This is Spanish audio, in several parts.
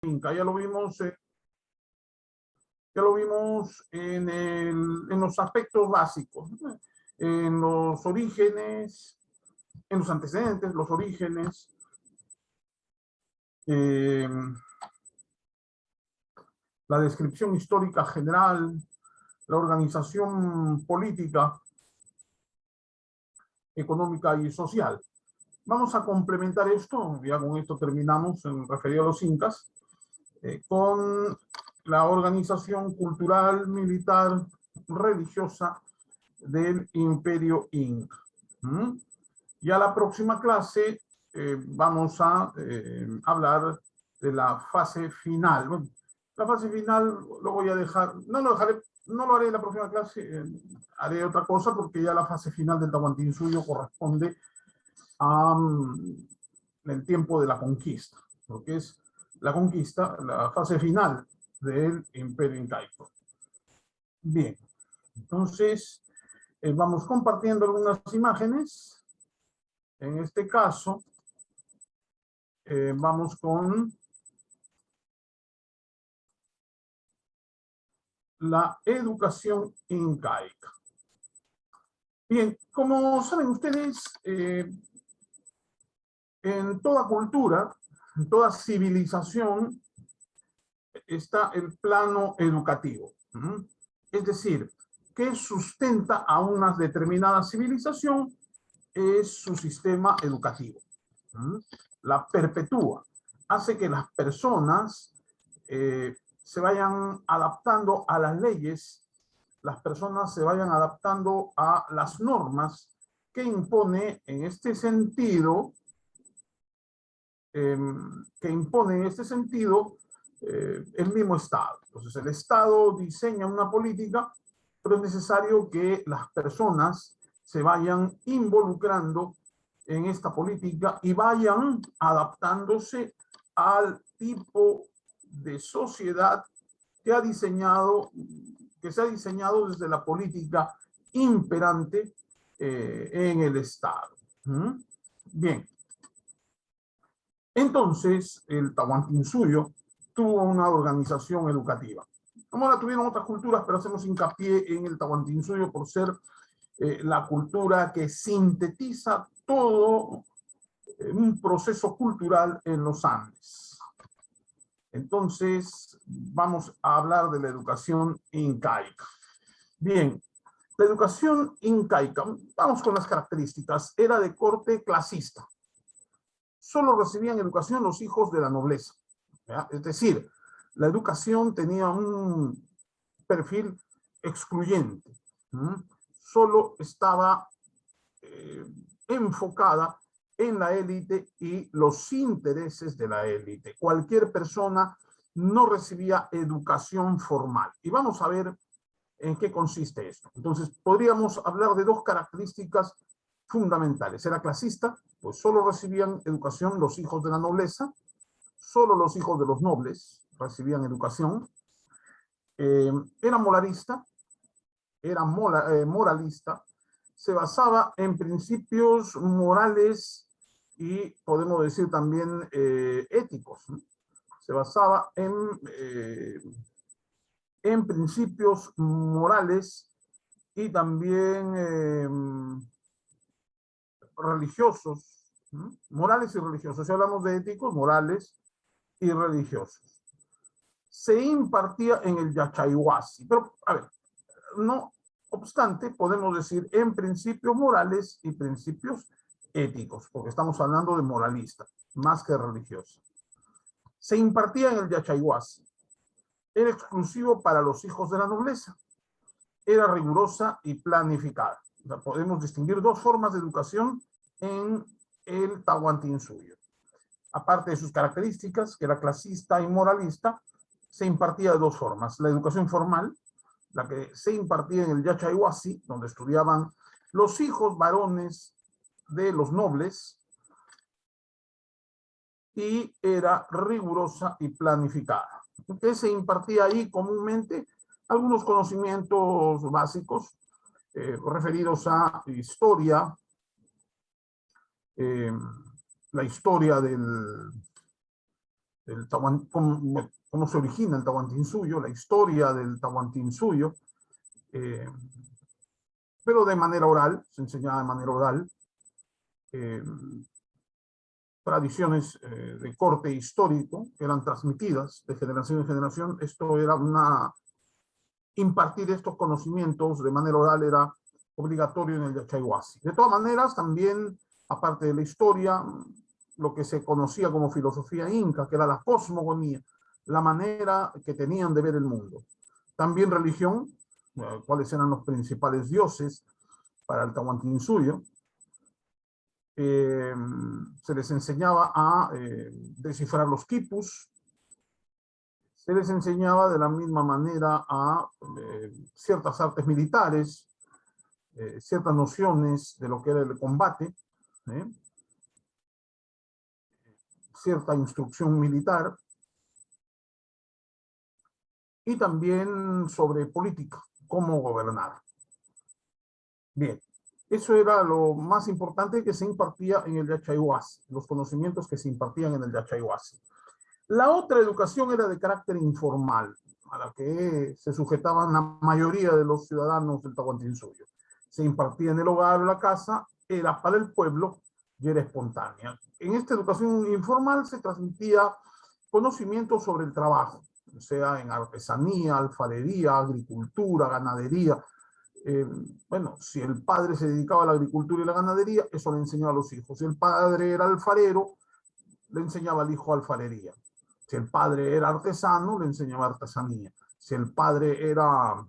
Inca. Ya lo vimos en los aspectos básicos, ¿no? En los orígenes, en los antecedentes, los orígenes, la descripción histórica general, la organización política, económica y social. Vamos a complementar esto, ya con esto terminamos en referido a los incas, con la organización cultural, militar, religiosa del Imperio Inca. Ya la próxima clase vamos a hablar de la fase final. Bueno, la fase final lo voy a dejar, no lo haré en la próxima clase, haré otra cosa porque ya la fase final del Tahuantinsuyo corresponde a el tiempo de la conquista, lo que es la conquista, la fase final del Imperio Incaico. Bien, entonces vamos compartiendo algunas imágenes. En este caso, vamos con la educación incaica. Bien, como saben ustedes, en toda cultura, en toda civilización, está el plano educativo. Es decir, que sustenta a una determinada civilización es su sistema educativo. La perpetúa, hace que las personas se vayan adaptando a las leyes, las personas se vayan adaptando a las normas que impone en este sentido, el mismo Estado. Entonces el Estado diseña una política, pero es necesario que las personas se vayan involucrando en esta política y vayan adaptándose al tipo de sociedad que se ha diseñado desde la política imperante en el Estado. Bien. Entonces, el Tahuantinsuyo tuvo una organización educativa. Como la tuvieron otras culturas, pero hacemos hincapié en el Tahuantinsuyo por ser la cultura que sintetiza todo un proceso cultural en los Andes. Entonces, vamos a hablar de la educación incaica. Bien, la educación incaica, vamos con las características, era de corte clasista. Solo recibían educación los hijos de la nobleza. ¿Ya? Es decir, la educación tenía un perfil excluyente. Solo estaba enfocada en la élite y los intereses de la élite. Cualquier persona no recibía educación formal. Y vamos a ver en qué consiste esto. Entonces, podríamos hablar de dos características fundamentales. Era clasista, pues solo recibían educación los hijos de la nobleza, solo los hijos de los nobles recibían educación. Era moralista, moralista, se basaba en principios morales y podemos decir también éticos. Se basaba en principios morales y también religiosos, morales y religiosos. Si hablamos de éticos, morales y religiosos. Se impartía en el Yachayhuasi, pero a ver, no obstante, podemos decir en principios morales y principios éticos, porque estamos hablando de moralista, más que religioso. Se impartía en el Yachayhuasi. Era exclusivo para los hijos de la nobleza. Era rigurosa y planificada. O sea, podemos distinguir dos formas de educación en el Tahuantinsuyo. Aparte de sus características, que era clasista y moralista, se impartía de dos formas. La educación formal, la que se impartía en el Yachayhuasi, donde estudiaban los hijos varones de los nobles, y era rigurosa y planificada. Que se impartía ahí comúnmente algunos conocimientos básicos referidos a historia, la historia cómo se origina el Tahuantinsuyo, la historia del Tahuantinsuyo, pero de manera oral, se enseñaba de manera oral, tradiciones de corte histórico que eran transmitidas de generación en generación. Esto era impartir estos conocimientos de manera oral era obligatorio en el Yachaywasi. De todas maneras, también, aparte de la historia, lo que se conocía como filosofía inca, que era la cosmogonía, la manera que tenían de ver el mundo. También religión, cuáles eran los principales dioses para el Tahuantinsuyo. Se les enseñaba a descifrar los quipus, se les enseñaba de la misma manera a ciertas artes militares, ciertas nociones de lo que era el combate, cierta instrucción militar, y también sobre política, cómo gobernar. Bien, eso era lo más importante que se impartía en el Yachaywasi, los conocimientos que se impartían en el Yachaywasi. La otra educación era de carácter informal, a la que se sujetaban la mayoría de los ciudadanos del Tahuantinsuyo. Se impartía en el hogar o la casa, era para el pueblo y era espontánea. En esta educación informal se transmitía conocimiento sobre el trabajo, o sea, en artesanía, alfarería, agricultura, ganadería. Bueno, si el padre se dedicaba a la agricultura y la ganadería, eso le enseñaba a los hijos. Si el padre era alfarero, le enseñaba al hijo alfarería. Si el padre era artesano, le enseñaba artesanía. Si el padre era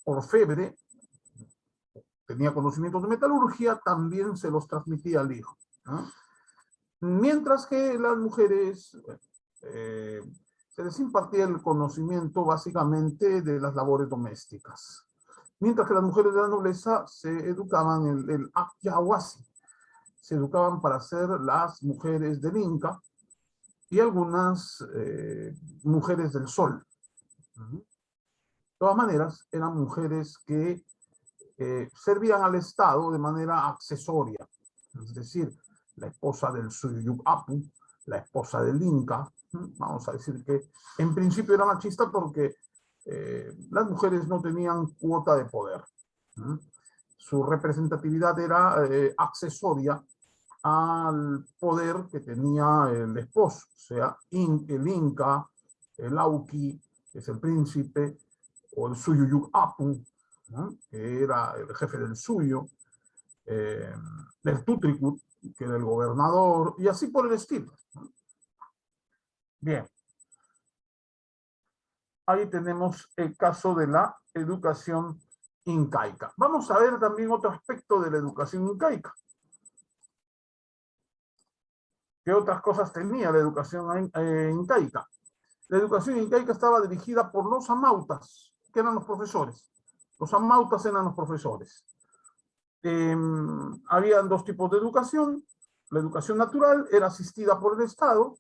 orfebre, tenía conocimientos de metalurgia, también se los transmitía al hijo, ¿no? Mientras que las mujeres se les impartía el conocimiento básicamente de las labores domésticas. Mientras que las mujeres de la nobleza se educaban en el Yachaywasi, se educaban para ser las mujeres del Inca y algunas mujeres del Sol. De todas maneras, eran mujeres que servían al Estado de manera accesoria, es decir, la esposa del Suyuyup Apu, la esposa del Inca. Vamos a decir que en principio era machista porque las mujeres no tenían cuota de poder. Su representatividad era accesoria al poder que tenía el esposo, o sea, el Inca, el Auqui, que es el príncipe, o el Suyuyup Apu, ¿no?, que era el jefe del Suyo, el Tutricut, que era el gobernador, y así por el estilo. Bien. Ahí tenemos el caso de la educación incaica. Vamos a ver también otro aspecto de la educación incaica. ¿Qué otras cosas tenía la educación incaica? La educación incaica estaba dirigida por los amautas, que eran los profesores. Los amautas eran los profesores. Habían dos tipos de educación. La educación natural era asistida por el Estado.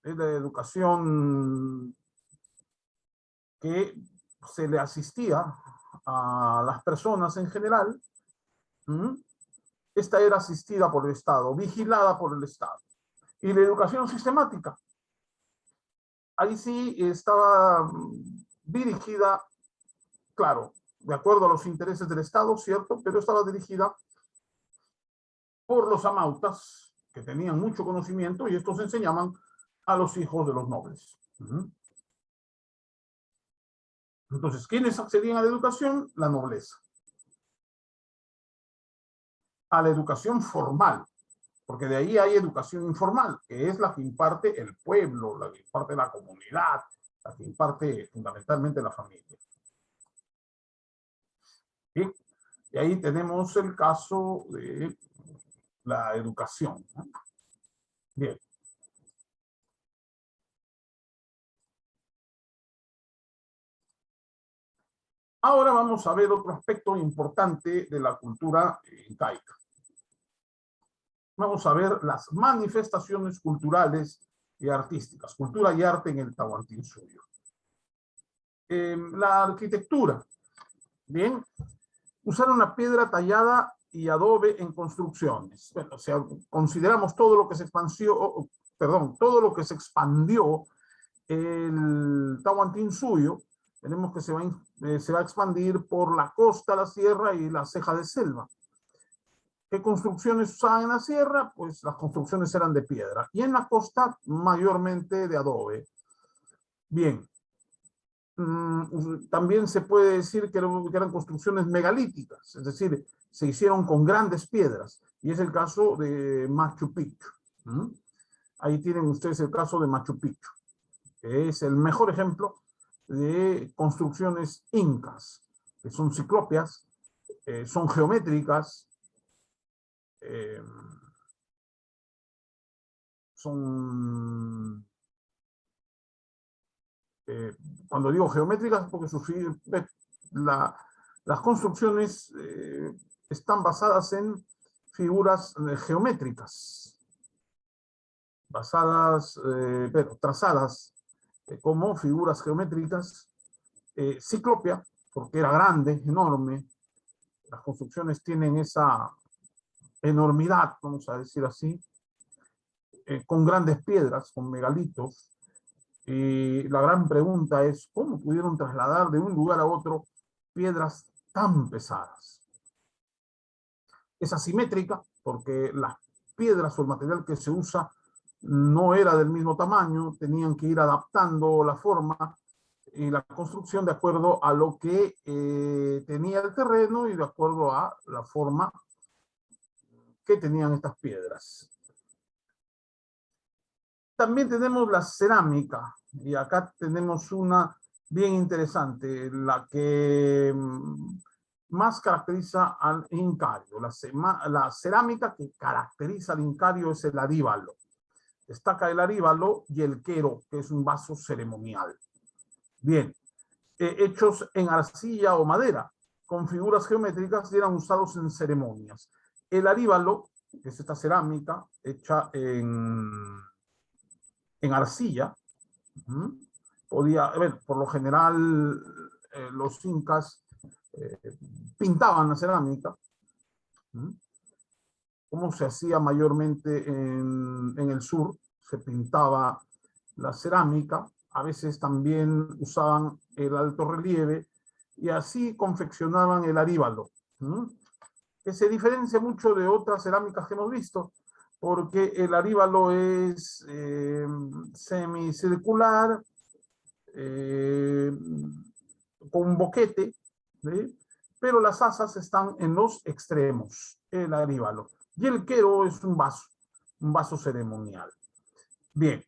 La educación que se le asistía a las personas en general. Esta era asistida por el Estado, vigilada por el Estado. Y la educación sistemática, ahí sí estaba dirigida, claro, de acuerdo a los intereses del Estado, ¿cierto? Pero estaba dirigida por los amautas, que tenían mucho conocimiento, y estos enseñaban a los hijos de los nobles. Entonces, ¿quiénes accedían a la educación? La nobleza. A la educación formal, porque de ahí hay educación informal, que es la que imparte el pueblo, la que imparte la comunidad, la que imparte fundamentalmente la familia. ¿Sí? Y ahí tenemos el caso de la educación, ¿no? Bien. Ahora vamos a ver otro aspecto importante de la cultura incaica. Vamos a ver las manifestaciones culturales y artísticas, cultura y arte en el Tahuantinsuyo. La arquitectura. Bien, usaron la piedra tallada y adobe en construcciones. Bueno, o sea, consideramos todo lo que se todo lo que se expandió el Tahuantinsuyo, tenemos que se va a expandir por la costa, la sierra y la ceja de selva. ¿Qué construcciones usaban en la sierra? Pues las construcciones eran de piedra. Y en la costa, mayormente de adobe. Bien. También se puede decir que eran construcciones megalíticas, es decir, se hicieron con grandes piedras. Y es el caso de Machu Picchu. Ahí tienen ustedes el caso de Machu Picchu, que es el mejor ejemplo de construcciones incas, que son ciclópeas, son geométricas, son, cuando digo geométricas, porque las construcciones están basadas en figuras geométricas, trazadas como figuras geométricas, ciclópea, porque era grande, enorme. Las construcciones tienen esa enormidad, vamos a decir así, con grandes piedras, con megalitos. Y la gran pregunta es, ¿cómo pudieron trasladar de un lugar a otro piedras tan pesadas? Es asimétrica porque las piedras o el material que se usa no era del mismo tamaño, tenían que ir adaptando la forma y la construcción de acuerdo a lo que tenía el terreno y de acuerdo a la forma que tenían estas piedras. También tenemos la cerámica, y acá tenemos una bien interesante, la que más caracteriza al incario. La cerámica que caracteriza al incario es el aríbalo. Destaca el aríbalo y el quero, que es un vaso ceremonial. Bien, hechos en arcilla o madera, con figuras geométricas, eran usados en ceremonias. El aríbalo, que es esta cerámica hecha en arcilla, por lo general los incas pintaban la cerámica. ¿Cómo se hacía mayormente en el sur? Se pintaba la cerámica, a veces también usaban el alto relieve y así confeccionaban el aríbalo, que se diferencia mucho de otras cerámicas que hemos visto, porque el aríbalo es semicircular, con un boquete, ¿sí? Pero las asas están en los extremos, el aríbalo. Y el quero es un vaso ceremonial. Bien.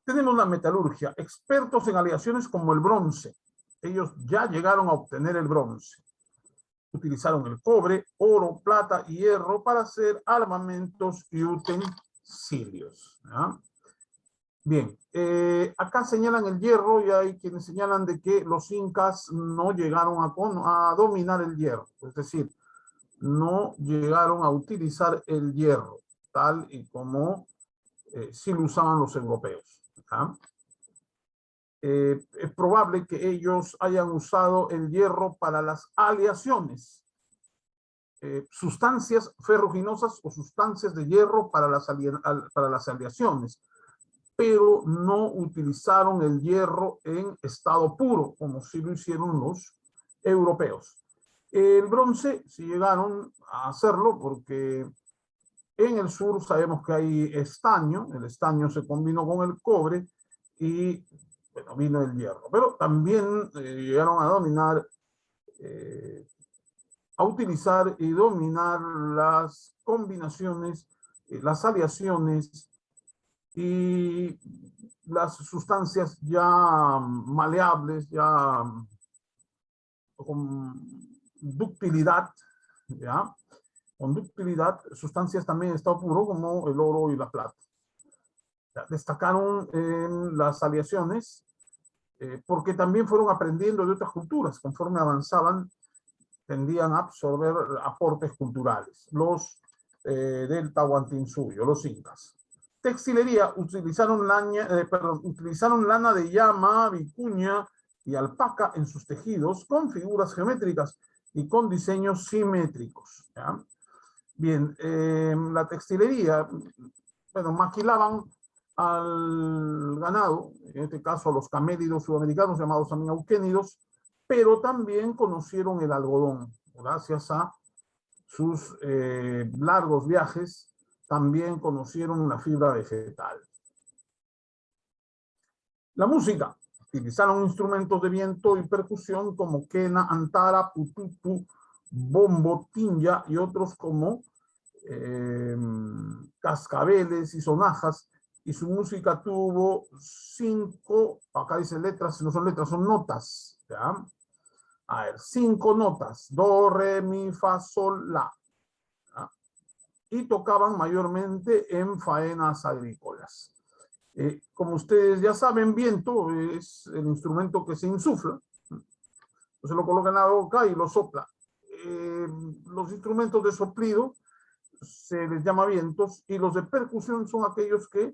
Tenemos la metalurgia, expertos en aleaciones como el bronce. Ellos ya llegaron a obtener el bronce. Utilizaron el cobre, oro, plata y hierro para hacer armamentos y utensilios. ¿Ya? Bien, acá señalan el hierro y hay quienes señalan de que los incas no llegaron a dominar el hierro, es decir, no llegaron a utilizar el hierro, tal y como sí lo usaban los europeos. Es probable que ellos hayan usado el hierro para las aleaciones, sustancias ferruginosas o sustancias de hierro para las aleaciones, pero no utilizaron el hierro en estado puro, como sí lo hicieron los europeos. El bronce sí llegaron a hacerlo porque en el sur sabemos que hay estaño, el estaño se combinó con el cobre y bueno, vino el hierro, pero también llegaron a dominar, a utilizar y dominar las combinaciones, las aleaciones y las sustancias ya maleables, ya con ductilidad, ¿ya? Con ductilidad, sustancias también en estado puro como el oro y la plata. Destacaron en las aleaciones porque también fueron aprendiendo de otras culturas. Conforme avanzaban, tendían a absorber aportes culturales. Los del Tahuantinsuyo, los incas. Textilería, utilizaron lana de llama, vicuña y alpaca en sus tejidos con figuras geométricas y con diseños simétricos. ¿Ya? Bien, la textilería, bueno, maquilaban al ganado, en este caso a los camélidos sudamericanos llamados también auquénidos, pero también conocieron el algodón, gracias a sus largos viajes, también conocieron la fibra vegetal. La música. Utilizaron instrumentos de viento y percusión como quena, antara, pututu, bombo, tinja y otros como cascabeles y sonajas, y su música tuvo 5, acá dice letras, no son letras, son notas, ¿ya? A ver, 5 notas, do, re, mi, fa, sol, la, ¿ya? Y tocaban mayormente en faenas agrícolas. Como ustedes ya saben, viento es el instrumento que se insufla, se lo coloca en la boca y lo sopla. Los instrumentos de soplido se les llama vientos, y los de percusión son aquellos que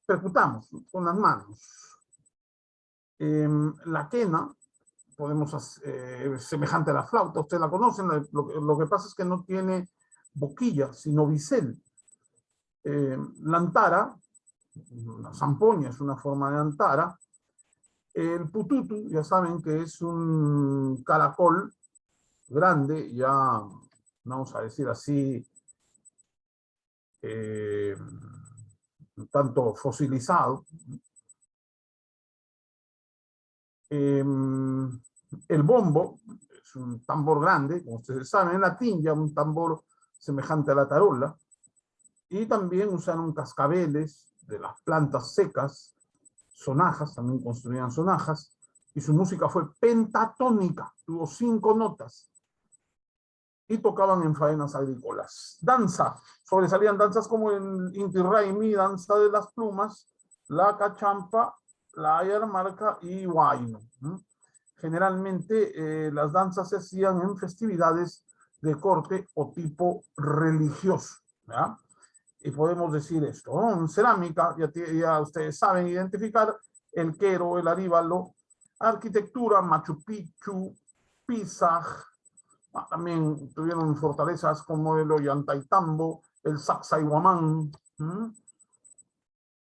percutamos con las manos. La quena, semejante a la flauta, ustedes la conocen, lo que pasa es que no tiene boquilla, sino bisel. La antara, la zampoña es una forma de antara. El pututu, ya saben que es un caracol grande, ya vamos a decir así, un tanto fosilizado. El bombo es un tambor grande, como ustedes saben, la tinja, un tambor semejante a la tarola, y también usaron cascabeles de las plantas secas, sonajas, también construían sonajas, y su música fue pentatónica, tuvo 5 notas, y tocaban en faenas agrícolas. Danza, sobresalían danzas como el Inti Raymi, danza de las plumas, la cachampa, la ayarmarca y huayno. Generalmente las danzas se hacían en festividades de corte o tipo religioso, ¿ya? Y podemos decir esto, ¿no? En cerámica, ya ustedes saben identificar el quero, el aríbalo, arquitectura, Machu Picchu, Pisaj, también tuvieron fortalezas como el Ollantaytambo, el Sacsayhuamán,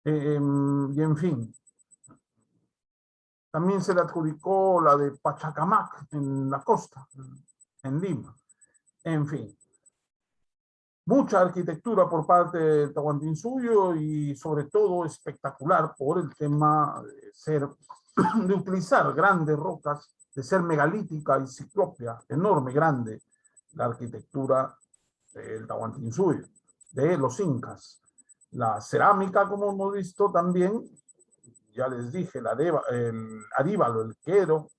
y en fin. También se le adjudicó la de Pachacamac en la costa, en Lima. En fin. Mucha arquitectura por parte del Tahuantinsuyo, y sobre todo espectacular por el tema de utilizar grandes rocas, de ser megalítica y ciclópea, enorme, grande, la arquitectura del Tahuantinsuyo, de los incas. La cerámica, como hemos visto también, ya les dije, el aríbalo, el quero,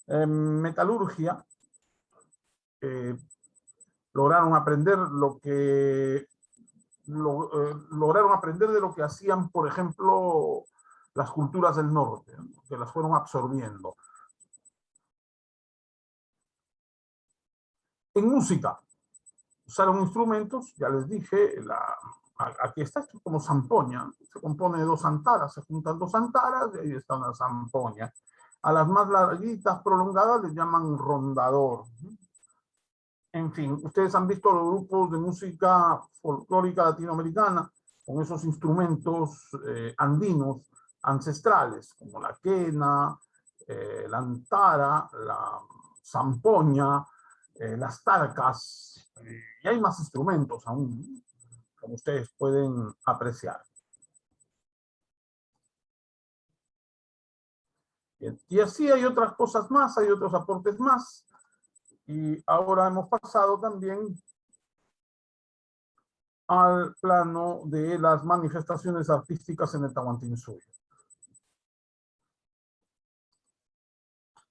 metalurgia, lograron aprender lograron aprender de lo que hacían, por ejemplo, las culturas del norte, ¿no? Que las fueron absorbiendo. En música, usaron instrumentos, ya les dije, aquí está esto como zampoña, se compone de 2 antaras, se juntan 2 antaras y ahí está una zampoña. A las más larguitas, prolongadas, les llaman rondador. En fin, ustedes han visto los grupos de música folclórica latinoamericana con esos instrumentos andinos ancestrales, como la quena, la antara, la zampoña, las tarcas, y hay más instrumentos aún, como ustedes pueden apreciar. Y así hay otras cosas más, hay otros aportes más. Y ahora hemos pasado también al plano de las manifestaciones artísticas en el Tahuantinsuyo.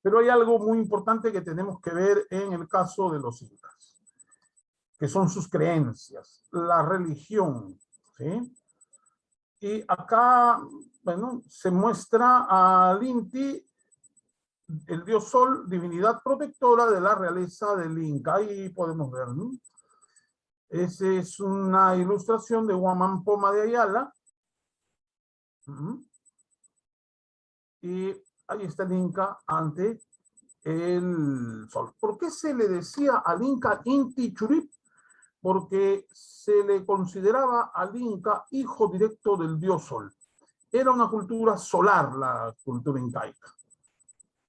Pero hay algo muy importante que tenemos que ver en el caso de los incas, que son sus creencias, la religión, ¿sí? Y acá, bueno, se muestra al Inti, el dios Sol, divinidad protectora de la realeza del Inca. Ahí podemos ver, ¿no? Esa es una ilustración de Huamán Poma de Ayala. Y ahí está el Inca ante el sol. ¿Por qué se le decía al Inca Inti Churip? Porque se le consideraba al Inca hijo directo del dios Sol. Era una cultura solar la cultura incaica.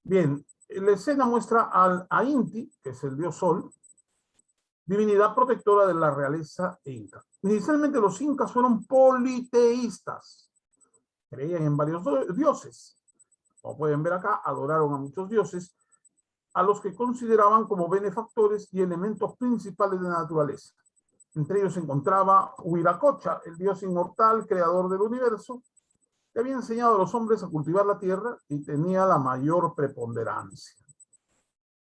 Bien, la escena muestra a Inti, que es el dios Sol, divinidad protectora de la realeza inca. Inicialmente los incas fueron politeístas, creían en varios dioses. Como pueden ver acá, adoraron a muchos dioses, a los que consideraban como benefactores y elementos principales de la naturaleza. Entre ellos se encontraba Huiracocha, el dios inmortal, creador del universo, que había enseñado a los hombres a cultivar la tierra y tenía la mayor preponderancia.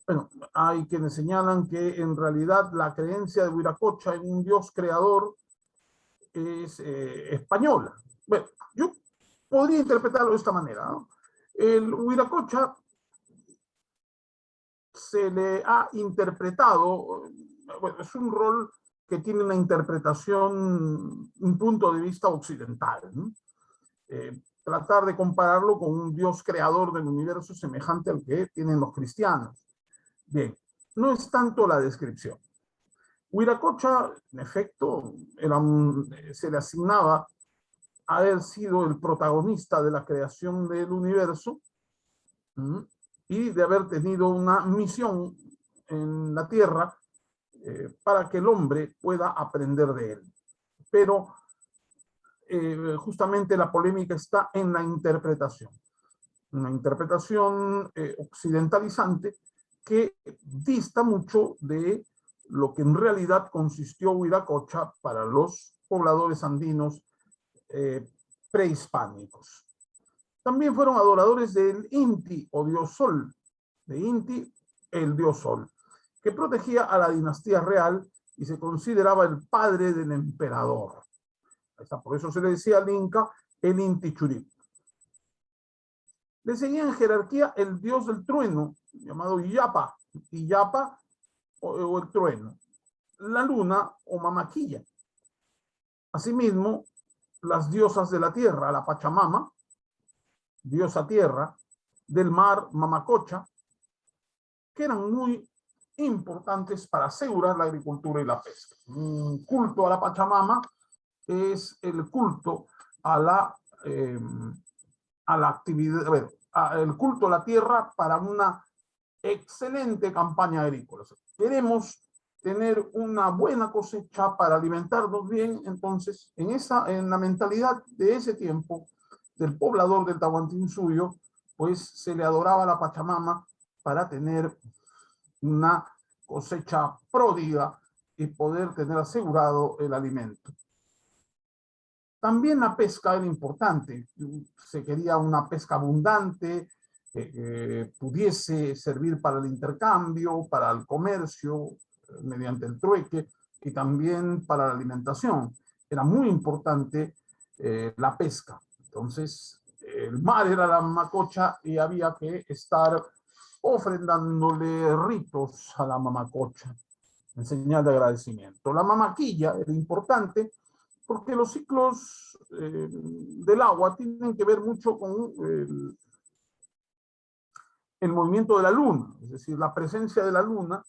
Bueno, hay quienes señalan que en realidad la creencia de Huiracocha en un dios creador es española. Bueno, yo podría interpretarlo de esta manera, ¿no? El Huiracocha se le ha interpretado, bueno, es un rol que tiene una interpretación, un punto de vista occidental, ¿no? Tratar de compararlo con un Dios creador del universo semejante al que tienen los cristianos. Bien, no es tanto la descripción. Huiracocha, en efecto, se le asignaba haber sido el protagonista de la creación del universo, ¿m? Y de haber tenido una misión en la Tierra para que el hombre pueda aprender de él. Pero justamente la polémica está en la interpretación. Una interpretación occidentalizante que dista mucho de lo que en realidad consistió Huiracocha para los pobladores andinos prehispánicos. También fueron adoradores del Inti o dios Sol, de Inti, el dios Sol, que protegía a la dinastía real y se consideraba el padre del emperador. Por eso se le decía al Inca el Inti Churip. Le seguía en jerarquía el dios del trueno, llamado Illapa, Illapa o el trueno, la luna o Mamaquilla. Asimismo, las diosas de la tierra, la Pachamama, diosa tierra, del mar, Mamacocha, que eran muy importantes para asegurar la agricultura y la pesca. Un culto a la Pachamama es el culto a la actividad, a ver, el culto a la tierra para una excelente campaña agrícola. Queremos tener una buena cosecha para alimentarnos bien, entonces en la mentalidad de ese tiempo del poblador del Tahuantinsuyo, pues se le adoraba a la Pachamama para tener una cosecha pródiga y poder tener asegurado el alimento. También la pesca era importante, se quería una pesca abundante, que pudiese servir para el intercambio, para el comercio, mediante el trueque, y también para la alimentación. Era muy importante la pesca. Entonces, el mar era la Mamacocha y había que estar ofrendándole ritos a la Mamacocha en señal de agradecimiento. La Mamaquilla era importante porque los ciclos del agua tienen que ver mucho con el movimiento de la luna, es decir, la presencia de la luna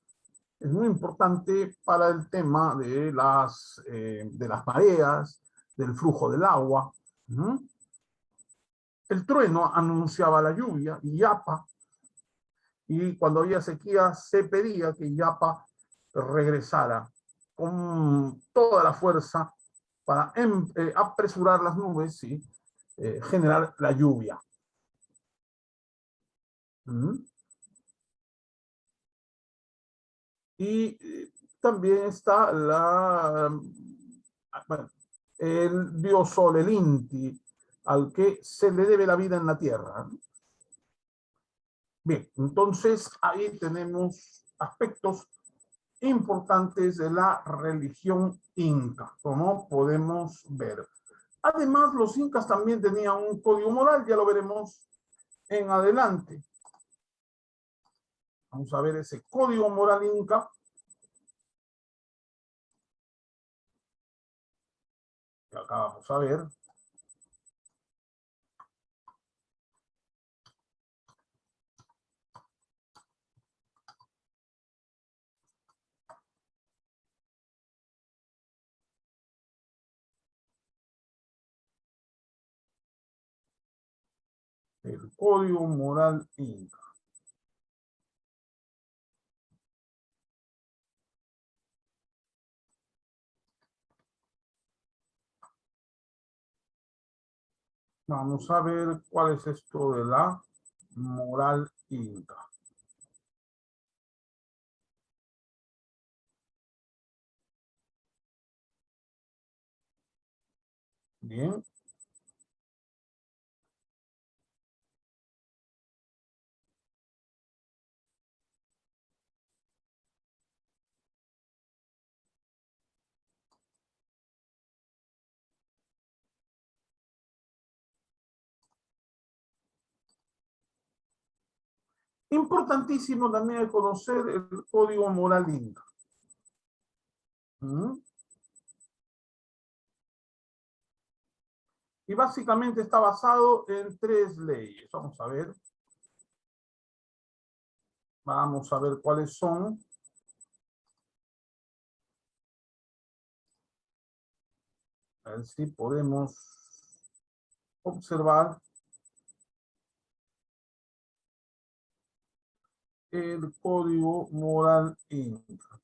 es muy importante para el tema de las mareas, del flujo del agua. ¿No? El trueno anunciaba la lluvia, Yapa, y cuando había sequía se pedía que Yapa regresara con toda la fuerza para apresurar las nubes y generar la lluvia. Y también está bueno, el dios Sol, el Inti, al que se le debe la vida en la tierra. Bien, entonces ahí tenemos aspectos importantes de la religión inca, como podemos ver. Además, los incas también tenían un código moral, ya lo veremos en adelante. Vamos a ver ese código moral inca. Que acá vamos a ver. El Código Moral Inca. Vamos a ver cuál es esto de la moral inca. Bien. Importantísimo también conocer el Código Moral Inca. ¿Mm? Y básicamente está basado en 3 leyes. Vamos a ver. Vamos a ver cuáles son. A ver si podemos observar el Código Moral Inca.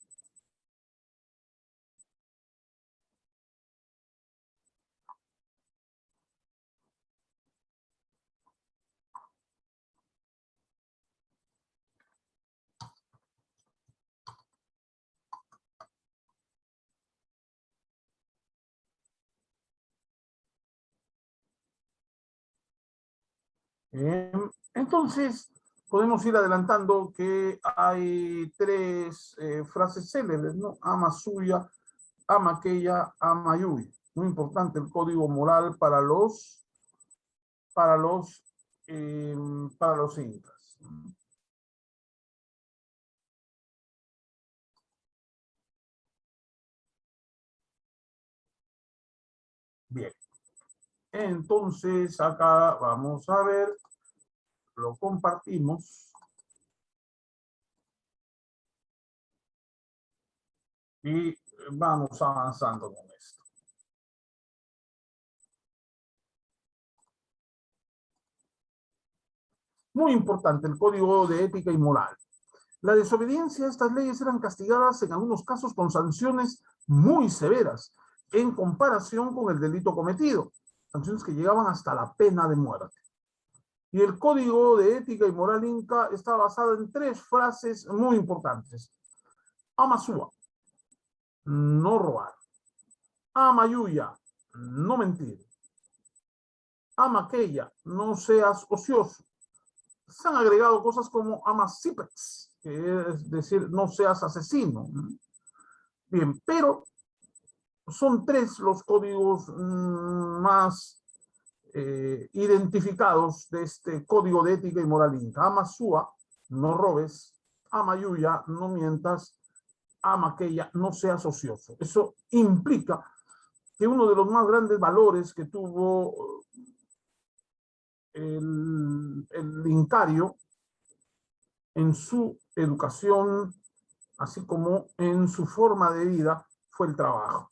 Entonces, podemos ir adelantando que hay 3 frases célebres, ¿no? Ama suya, ama aquella, ama yuya. Muy importante el código moral para los, eh, para los incas. Bien. Entonces, acá vamos a ver, lo compartimos y vamos avanzando con esto. Muy importante el código de ética y moral. La desobediencia a estas leyes eran castigadas en algunos casos con sanciones muy severas en comparación con el delito cometido, sanciones que llegaban hasta la pena de muerte. Y el código de ética y moral inca está basado en 3 frases muy importantes. Amasúa, no robar. Amayuya, no mentir. Amaqueya, no seas ocioso. Se han agregado cosas como amasipex, que es decir, no seas asesino. Bien, pero son 3 los códigos más identificados de este código de ética y moral inca. Amasúa, no robes. Amayuya, no mientas. Amaqueya, no seas ocioso. Eso implica que uno de los más grandes valores que tuvo el incario en su educación, así como en su forma de vida, fue el trabajo.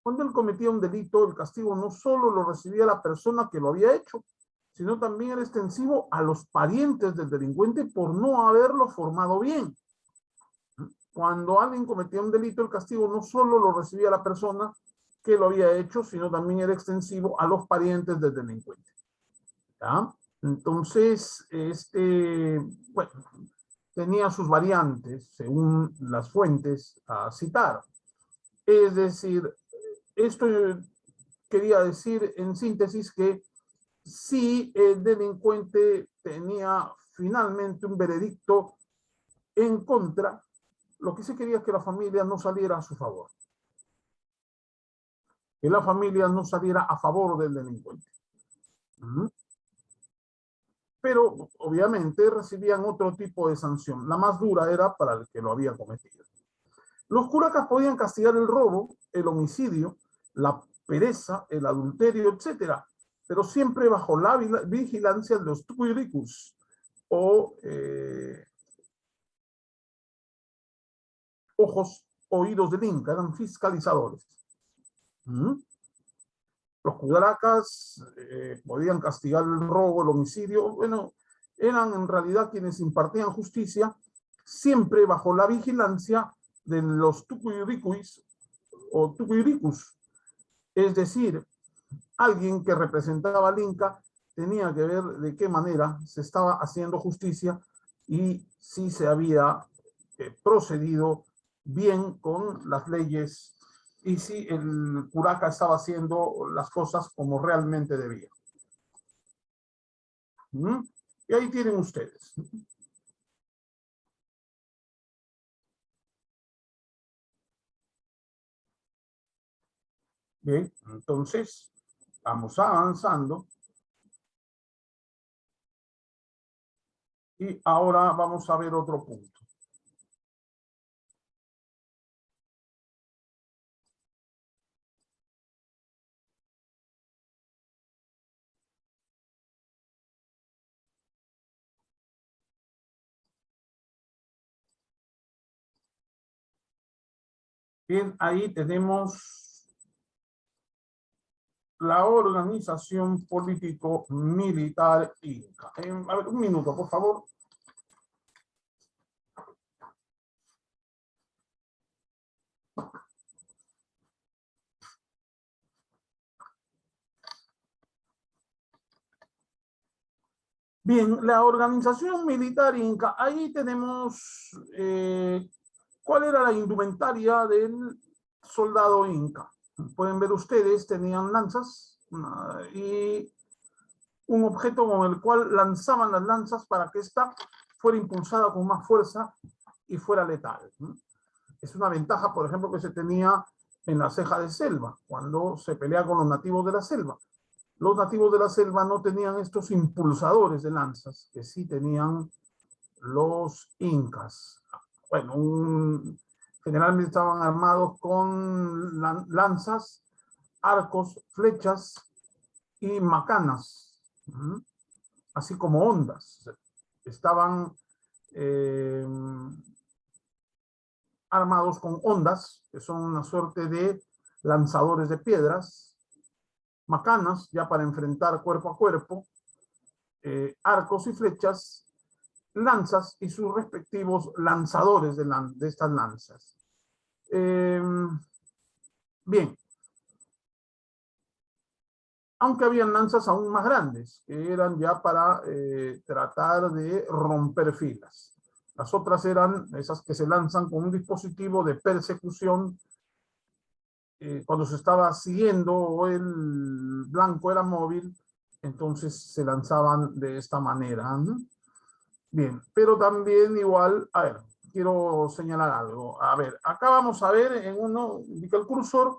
Cuando él cometía un delito, el castigo no solo lo recibía la persona que lo había hecho, sino también era extensivo a los parientes del delincuente por no haberlo formado bien. Cuando alguien cometía un delito, el castigo no solo lo recibía la persona que lo había hecho, sino también era extensivo a los parientes del delincuente. ¿Ya? Entonces, bueno, tenía sus variantes según las fuentes a citar. Es decir, esto quería decir en síntesis que si el delincuente tenía finalmente un veredicto en contra, lo que se quería es que la familia no saliera a su favor, que la familia no saliera a favor del delincuente. Pero obviamente recibían otro tipo de sanción. La más dura era para el que lo había cometido. Los curacas podían castigar el robo, el homicidio, la pereza, el adulterio, etcétera, pero siempre bajo la vigilancia de los tuquiricus o ojos, oídos del Inca, eran fiscalizadores. ¿Mm? Los curacas podían castigar el robo, el homicidio. Bueno, eran en realidad quienes impartían justicia, siempre bajo la vigilancia de los tucuyuricuis o tucuyuricus. Es decir, alguien que representaba al Inca tenía que ver de qué manera se estaba haciendo justicia y si se había procedido bien con las leyes y si el curaca estaba haciendo las cosas como realmente debía. Y ahí tienen ustedes. Bien, entonces vamos avanzando. Y ahora vamos a ver otro punto. Bien, ahí tenemos la organización político-militar inca. A ver, un minuto, por favor. Bien, la organización militar inca, ahí tenemos cuál era la indumentaria del soldado inca. Pueden ver ustedes, tenían lanzas y un objeto con el cual lanzaban las lanzas para que ésta fuera impulsada con más fuerza y fuera letal. Es una ventaja, por ejemplo, que se tenía en la ceja de selva, cuando se pelea con los nativos de la selva. Los nativos de la selva no tenían estos impulsadores de lanzas, que sí tenían los incas. Bueno, generalmente estaban armados con lanzas, arcos, flechas y macanas, así como ondas. Estaban armados con ondas, que son una suerte de lanzadores de piedras, macanas, ya para enfrentar cuerpo a cuerpo, arcos y flechas, lanzas y sus respectivos lanzadores de estas lanzas. Bien, aunque habían lanzas aún más grandes, que eran ya para tratar de romper filas. Las otras eran esas que se lanzan con un dispositivo de persecución cuando se estaba siguiendo o el blanco era móvil, entonces se lanzaban de esta manera, ¿no? Bien, pero también igual, a ver, quiero señalar algo. A ver, acá vamos a ver en uno, indica el cursor,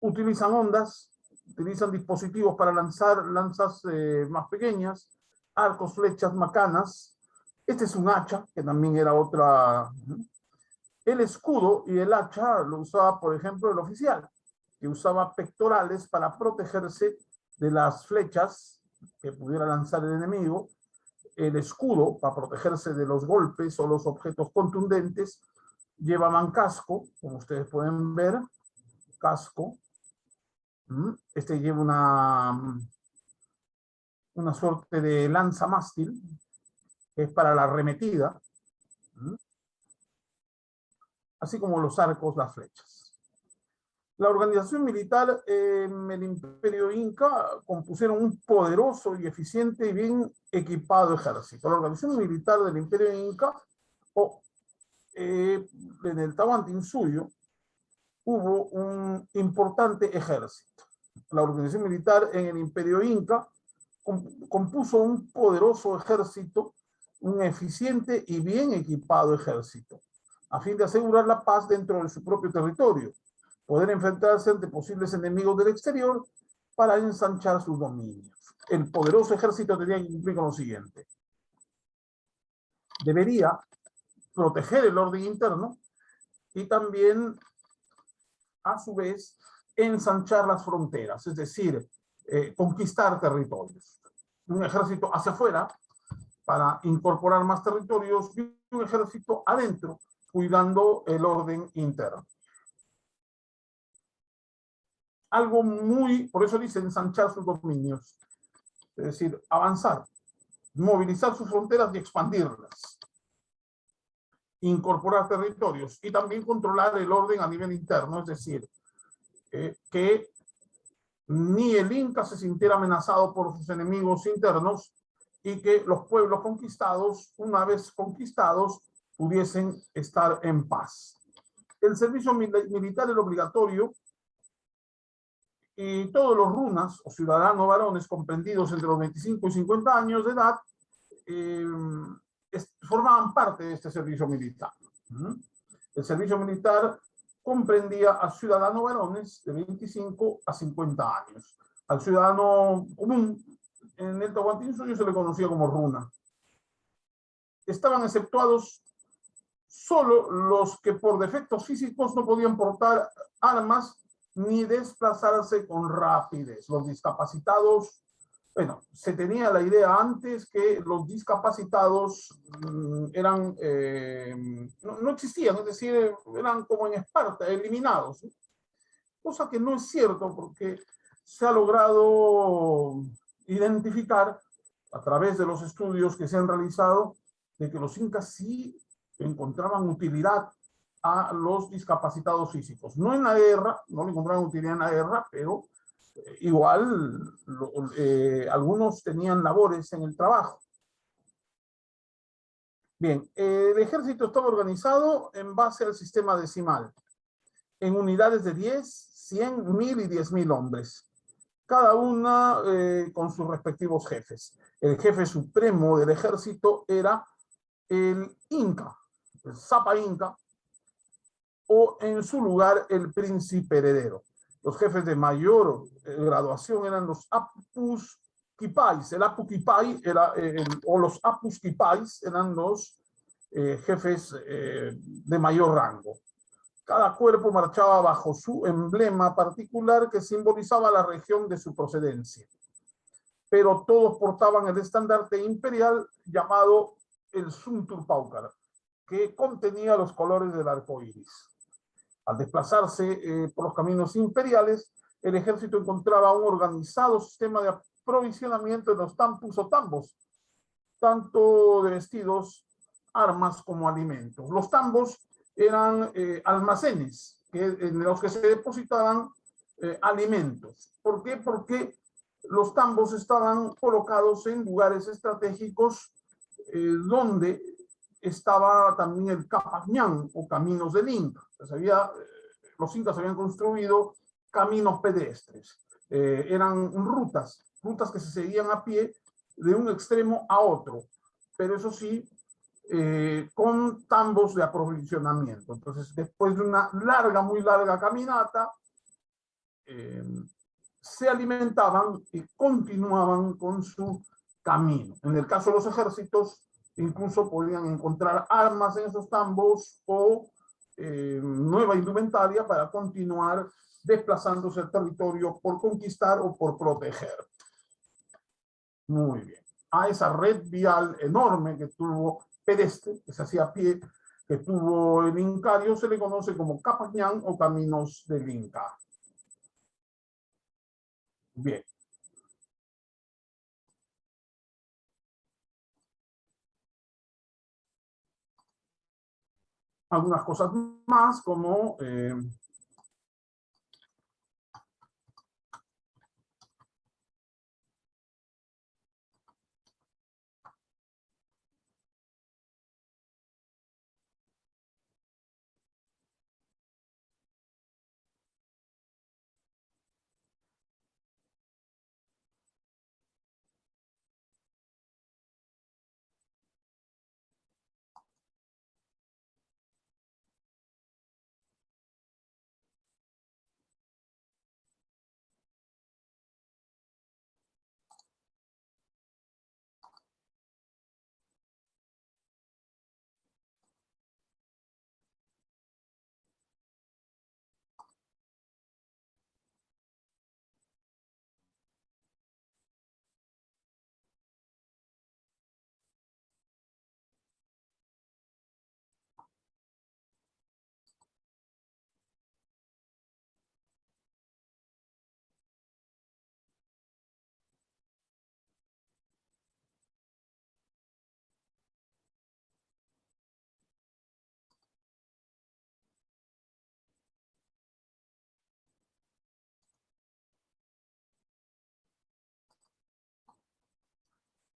utilizan ondas, utilizan dispositivos para lanzar lanzas más pequeñas, arcos, flechas, macanas. Este es un hacha, que también era otra. El escudo y el hacha lo usaba, por ejemplo, el oficial, que usaba pectorales para protegerse de las flechas que pudiera lanzar el enemigo, el escudo para protegerse de los golpes o los objetos contundentes, llevaban casco, como ustedes pueden ver, casco. Este lleva una suerte de lanza mástil, que es para la arremetida, así como los arcos, las flechas. La organización militar en el Imperio Inca compusieron un poderoso y eficiente y bien equipado ejército. La organización militar del Imperio Inca, en el Tahuantinsuyo, hubo un importante ejército. La organización militar en el Imperio Inca compuso un poderoso ejército, un eficiente y bien equipado ejército, a fin de asegurar la paz dentro de su propio territorio, poder enfrentarse ante posibles enemigos del exterior para ensanchar sus dominios. El poderoso ejército tenía que cumplir con lo siguiente. Debería proteger el orden interno y también, a su vez, ensanchar las fronteras, es decir, conquistar territorios. Un ejército hacia afuera para incorporar más territorios y un ejército adentro cuidando el orden interno. algo muy, por eso dice ensanchar sus dominios, es decir, avanzar, movilizar sus fronteras y expandirlas, incorporar territorios y también controlar el orden a nivel interno, es decir, que ni el Inca se sintiera amenazado por sus enemigos internos y que los pueblos conquistados, una vez conquistados, pudiesen estar en paz. El servicio militar era obligatorio y todos los runas o ciudadanos varones comprendidos entre los 25 y 50 años de edad eh, formaban parte de este servicio militar. El servicio militar comprendía a ciudadanos varones de 25 a 50 años. Al ciudadano común, en el Tahuantinsuyo se le conocía como runa. Estaban exceptuados solo los que por defectos físicos no podían portar armas ni desplazarse con rapidez. Los discapacitados, bueno, se tenía la idea antes que los discapacitados eran, no existían, es decir, eran como en Esparta, eliminados, ¿sí? Cosa que no es cierto porque se ha logrado identificar a través de los estudios que se han realizado de que los incas sí encontraban utilidad a los discapacitados físicos. No en la guerra, no le encontraban utilidad en la guerra, pero igual algunos tenían labores en el trabajo. Bien, el ejército estaba organizado en base al sistema decimal, en unidades de 10, 100, 1000 y 10.000 hombres, cada una con sus respectivos jefes. El jefe supremo del ejército era el Inca, el Zapa Inca, o en su lugar el príncipe heredero. Los jefes de mayor graduación eran los Apus Kipais. El Apu Kipai era, o los Apus Kipais eran los jefes de mayor rango. Cada cuerpo marchaba bajo su emblema particular que simbolizaba la región de su procedencia. Pero todos portaban el estandarte imperial llamado el Sunturpaucar, que contenía los colores del arco iris. Al desplazarse por los caminos imperiales, el ejército encontraba un organizado sistema de aprovisionamiento en los tampus o tambos, tanto de vestidos, armas como alimentos. Los tambos eran almacenes en los que se depositaban alimentos. ¿Por qué? Porque los tambos estaban colocados en lugares estratégicos donde estaba también el Capañán o caminos del Inca. Los incas habían construido caminos pedestres. Eran rutas que se seguían a pie de un extremo a otro, pero eso sí, con tambos de aprovisionamiento. Entonces, después de una muy larga caminata, se alimentaban y continuaban con su camino. En el caso de los ejércitos, incluso podían encontrar armas en esos tambos o nueva indumentaria para continuar desplazándose al territorio por conquistar o por proteger. Muy bien. A esa red vial enorme que tuvo pedestre, que se hacía a pie, que tuvo el Incario, se le conoce como Capañán o Caminos del Inca. Bien. Algunas cosas más como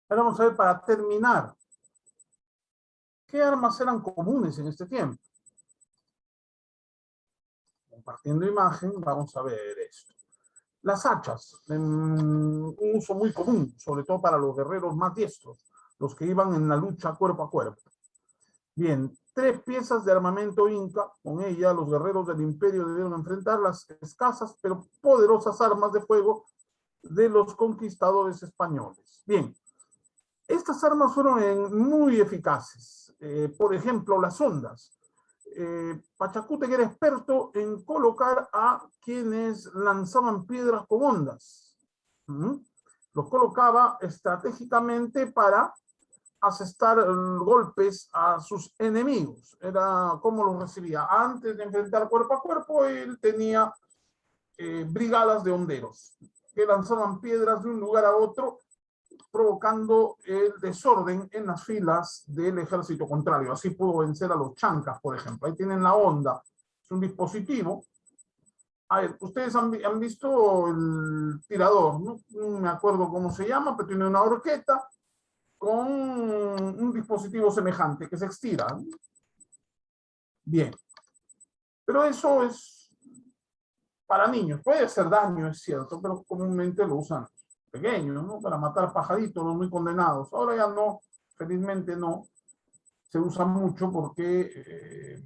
Ahora vamos a ver, para terminar, ¿qué armas eran comunes en este tiempo? Compartiendo imagen, vamos a ver esto. Las hachas, un uso muy común, sobre todo para los guerreros más diestros, los que iban en la lucha cuerpo a cuerpo. Bien, 3 piezas de armamento inca, con ella los guerreros del imperio debieron enfrentar las escasas pero poderosas armas de fuego de los conquistadores españoles. Bien, estas armas fueron muy eficaces. Por ejemplo, las ondas. Pachacútec era experto en colocar a quienes lanzaban piedras con ondas. Los colocaba estratégicamente para asestar golpes a sus enemigos. Era como los recibía. Antes de enfrentar cuerpo a cuerpo, él tenía brigadas de honderos que lanzaban piedras de un lugar a otro, provocando el desorden en las filas del ejército contrario. Así pudo vencer a los chancas, por ejemplo. Ahí tienen la onda. Es un dispositivo. A ver, ustedes han visto el tirador, ¿no? No me acuerdo cómo se llama, pero tiene una horqueta con un dispositivo semejante que se estira. Bien. Pero eso es para niños. Puede hacer daño, es cierto, pero comúnmente lo usan pequeños, ¿no? Para matar pajaritos, los muy condenados. Ahora ya no, felizmente no se usa mucho porque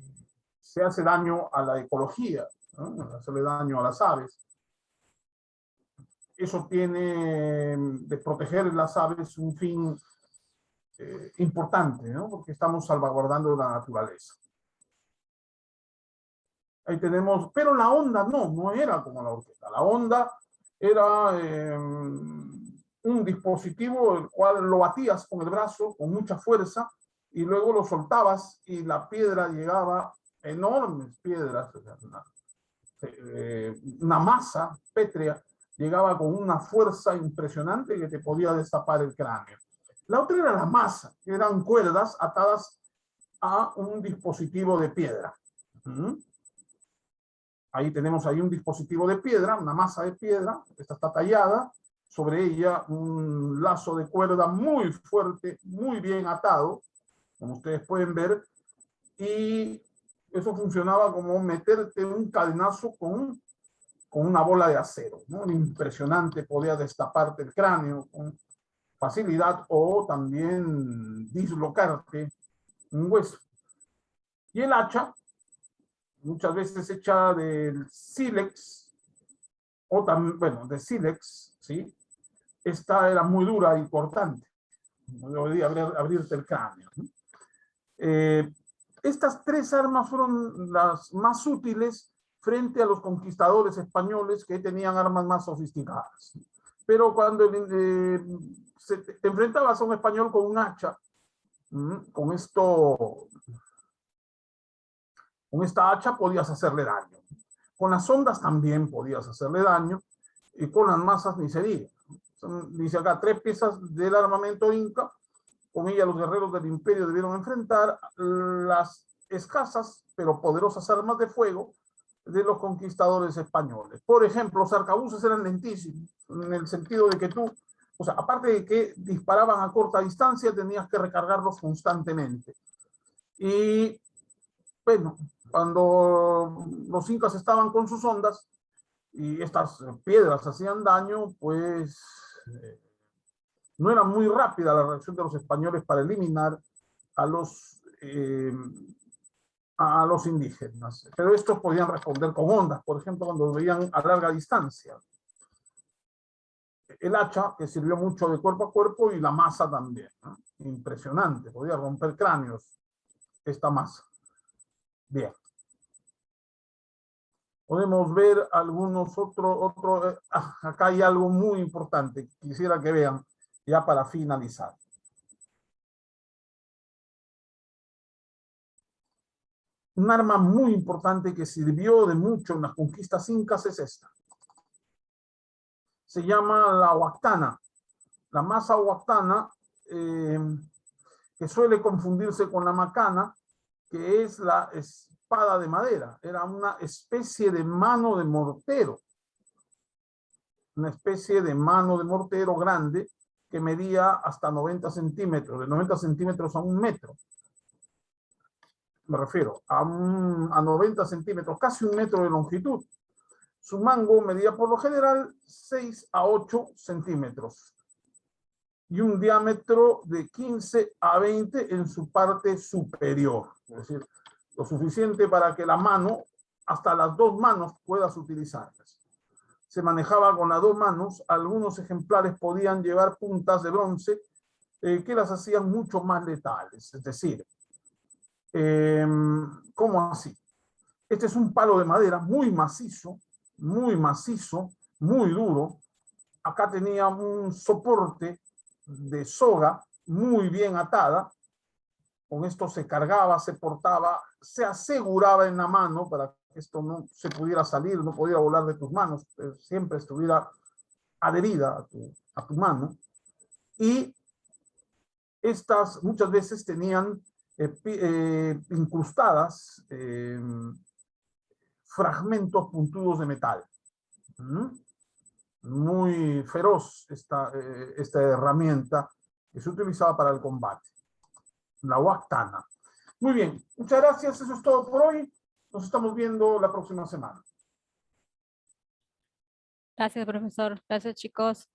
se hace daño a la ecología, ¿no? Hacerle daño a las aves. Eso tiene de proteger las aves un fin importante, ¿no? Porque estamos salvaguardando la naturaleza. Ahí tenemos, pero la onda no era como la orquesta. La onda era un dispositivo el cual lo batías con el brazo con mucha fuerza y luego lo soltabas y la piedra llegaba, enormes piedras, una masa pétrea, llegaba con una fuerza impresionante que te podía destapar el cráneo. La otra era la masa, que eran cuerdas atadas a un dispositivo de piedra. Ahí tenemos ahí un dispositivo de piedra, una masa de piedra, esta está tallada, sobre ella un lazo de cuerda muy fuerte, muy bien atado, como ustedes pueden ver, y eso funcionaba como meterte un cadenazo con una bola de acero, ¿no? Impresionante, podía destaparte el cráneo con facilidad o también dislocarte un hueso. Y el hacha, muchas veces hecha del sílex, o también, bueno, de sílex, ¿sí? Esta era muy dura y cortante, podía abrirte el cráneo, ¿no? Estas 3 armas fueron las más útiles frente a los conquistadores españoles que tenían armas más sofisticadas. Pero cuando te enfrentabas a un español con un hacha, con esta hacha podías hacerle daño. Con las ondas también podías hacerle daño, y con las masas ni se diga. Dice acá, 3 piezas del armamento inca, con ella los guerreros del imperio debieron enfrentar las escasas pero poderosas armas de fuego de los conquistadores españoles. Por ejemplo, los arcabuces eran lentísimos, en el sentido de que tú, o sea, aparte de que disparaban a corta distancia, tenías que recargarlos constantemente. Y bueno, cuando los incas estaban con sus ondas y estas piedras hacían daño, pues no era muy rápida la reacción de los españoles para eliminar a los indígenas. Pero estos podían responder con ondas, por ejemplo, cuando veían a larga distancia. El hacha, que sirvió mucho de cuerpo a cuerpo, y la masa también, ¿no? Impresionante, podía romper cráneos esta masa. Bien. Podemos ver algunos otros. Acá hay algo muy importante, quisiera que vean ya para finalizar. Un arma muy importante que sirvió de mucho en las conquistas incas es esta. Se llama la huactana. La masa huactana, que suele confundirse con la macana, que es la espada de madera. Era una especie de mano de mortero. Una especie de mano de mortero grande que medía hasta 90 centímetros, de 90 centímetros a 1 metro. Me refiero a 90 centímetros, casi 1 metro de longitud. Su mango medía por lo general 6 a 8 centímetros y un diámetro de 15 a 20 en su parte superior. Es decir, lo suficiente para que la mano, hasta las 2 manos, puedas utilizarlas. Se manejaba con las 2 manos. Algunos ejemplares podían llevar puntas de bronce que las hacían mucho más letales. Es decir, ¿cómo así? Este es un palo de madera muy macizo, muy duro. Acá tenía un soporte de soga muy bien atada. Con esto se cargaba, se portaba, se aseguraba en la mano para que esto no se pudiera salir, no pudiera volar de tus manos, siempre estuviera adherida a tu mano. Y estas muchas veces tenían incrustadas fragmentos puntudos de metal. Muy feroz esta herramienta que se utilizaba para el combate. La huactana. Muy bien, muchas gracias. Eso es todo por hoy. Nos estamos viendo la próxima semana. Gracias, profesor. Gracias, chicos.